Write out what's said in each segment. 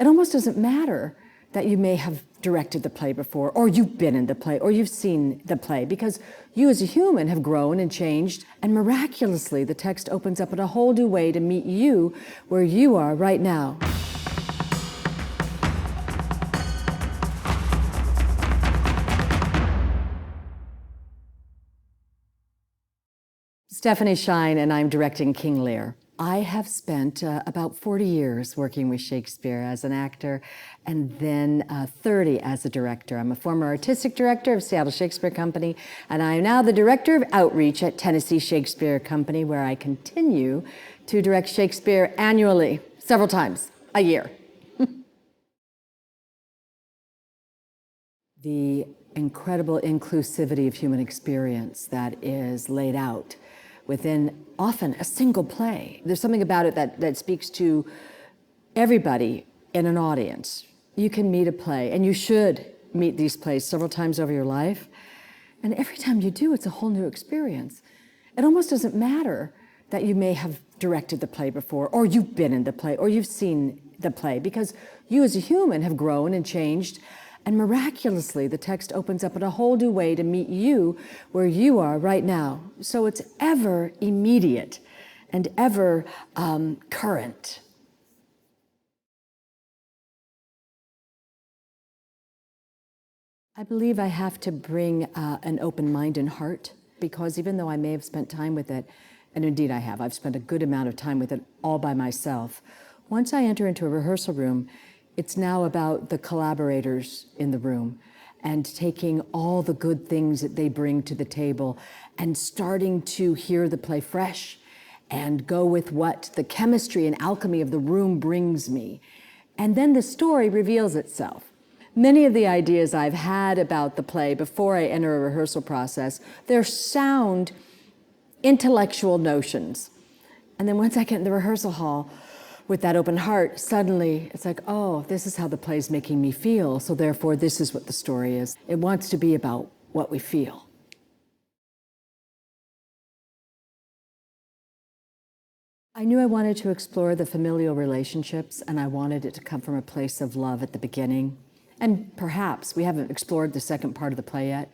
It almost doesn't matter that you may have directed the play before, or you've been in the play, or you've seen the play, because you as a human have grown and changed, and miraculously the text opens up in a whole new way to meet you where you are right now. Stephanie Shine, and I'm directing King Lear. I have spent about 40 years working with Shakespeare as an actor, and then 30 as a director. I'm a former artistic director of Seattle Shakespeare Company, and I am now the director of outreach at Tennessee Shakespeare Company, where I continue to direct Shakespeare annually, several times a year. The incredible inclusivity of human experience that is laid out within often a single play. There's something about it that speaks to everybody in an audience. You can meet a play, and you should meet these plays several times over your life. And every time you do, it's a whole new experience. It almost doesn't matter that you may have directed the play before, or you've been in the play, or you've seen the play, because you as a human have grown and changed. And miraculously, the text opens up in a whole new way to meet you where you are right now. So it's ever immediate and ever current. I believe I have to bring an open mind and heart, because even though I may have spent time with it, and indeed I have, I've spent a good amount of time with it all by myself. Once I enter into a rehearsal room, it's now about the collaborators in the room and taking all the good things that they bring to the table and starting to hear the play fresh and go with what the chemistry and alchemy of the room brings me. And then the story reveals itself. Many of the ideas I've had about the play before I enter a rehearsal process, they're sound, intellectual notions. And then once I get in the rehearsal hall, with that open heart, suddenly it's like, oh, this is how the play's making me feel, so therefore this is what the story is. It wants to be about what we feel. I knew I wanted to explore the familial relationships, and I wanted it to come from a place of love at the beginning. And perhaps, we haven't explored the second part of the play yet,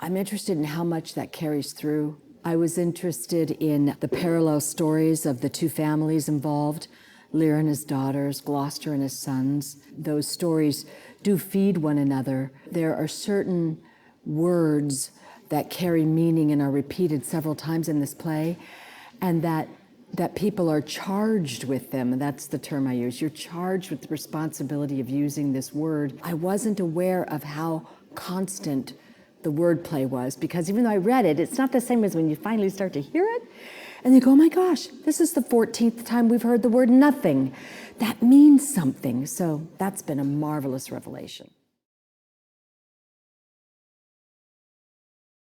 I'm interested in how much that carries through. I was interested in the parallel stories of the two families involved, Lear and his daughters, Gloucester and his sons. Those stories do feed one another. There are certain words that carry meaning and are repeated several times in this play, and that people are charged with them, and that's the term I use. You're charged with the responsibility of using this word. I wasn't aware of how constant the wordplay was, because even though I read it, it's not the same as when you finally start to hear it, and you go, oh my gosh, this is the 14th time we've heard the word nothing. That means something. So that's been a marvelous revelation.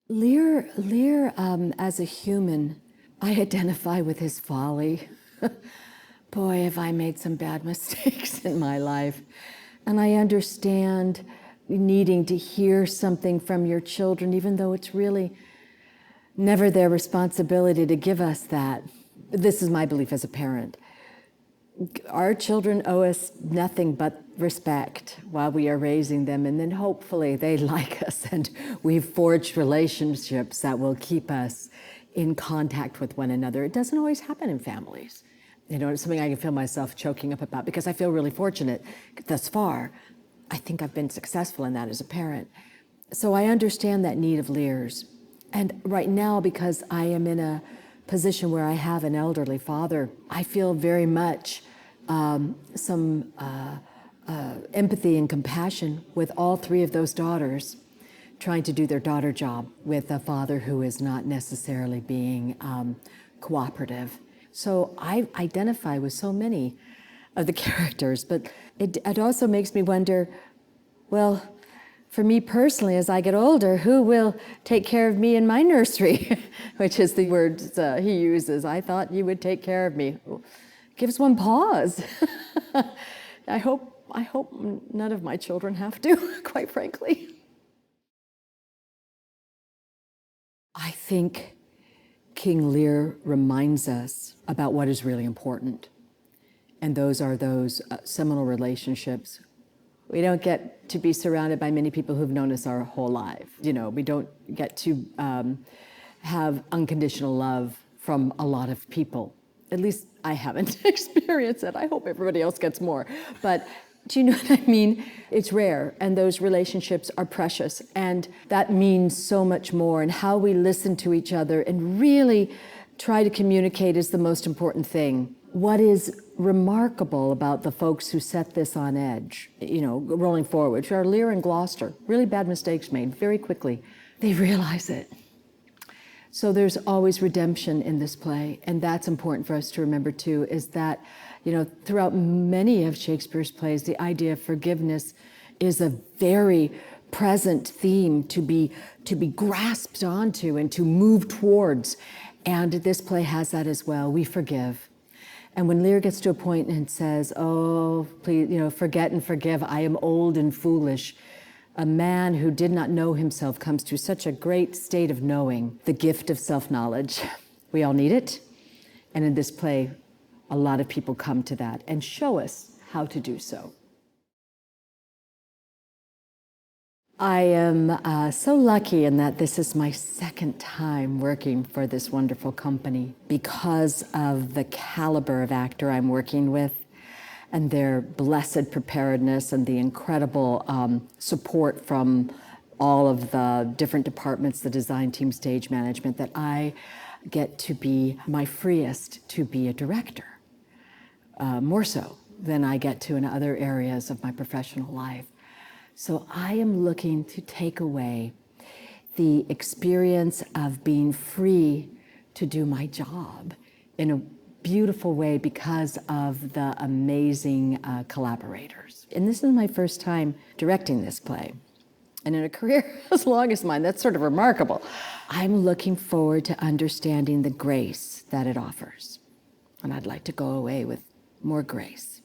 Lear, as a human, I identify with his folly. Boy, have I made some bad mistakes in my life. And I understand needing to hear something from your children, even though it's really never their responsibility to give us that. This is my belief as a parent. Our children owe us nothing but respect while we are raising them, and then hopefully they like us and we've forged relationships that will keep us in contact with one another. It doesn't always happen in families. You know, it's something I can feel myself choking up about, because I feel really fortunate thus far. I think I've been successful in that as a parent. So I understand that need of Lear's. And right now, because I am in a position where I have an elderly father, I feel very much some empathy and compassion with all three of those daughters trying to do their daughter job with a father who is not necessarily being cooperative. So I identify with so many of the characters, but it also makes me wonder, well, for me personally, as I get older, who will take care of me in my nursery? Which is the words he uses. I thought you would take care of me. Gives one pause. I hope none of my children have to, quite frankly. I think King Lear reminds us about what is really important. And those are those seminal relationships. We don't get to be surrounded by many people who've known us our whole life. You know, we don't get to have unconditional love from a lot of people. At least I haven't experienced it. I hope everybody else gets more. But do you know what I mean? It's rare, and those relationships are precious, and that means so much more. And how we listen to each other and really try to communicate is the most important thing. What is remarkable about the folks who set this on edge, you know, rolling forward, which are Lear and Gloucester, really bad mistakes made very quickly. They realize it. So there's always redemption in this play, and that's important for us to remember too, is that, you know, throughout many of Shakespeare's plays, the idea of forgiveness is a very present theme to be grasped onto and to move towards. And this play has that as well. We forgive. And when Lear gets to a point and says, oh, please, you know, forget and forgive, I am old and foolish, a man who did not know himself comes to such a great state of knowing, the gift of self-knowledge. We all need it. And in this play, a lot of people come to that and show us how to do so. I am so lucky in that this is my second time working for this wonderful company because of the caliber of actor I'm working with and their blessed preparedness and the incredible support from all of the different departments, the design team, stage management, that I get to be my freest to be a director, more so than I get to in other areas of my professional life. So I am looking to take away the experience of being free to do my job in a beautiful way because of the amazing collaborators. And this is my first time directing this play. And in a career as long as mine, that's sort of remarkable. I'm looking forward to understanding the grace that it offers. And I'd like to go away with more grace.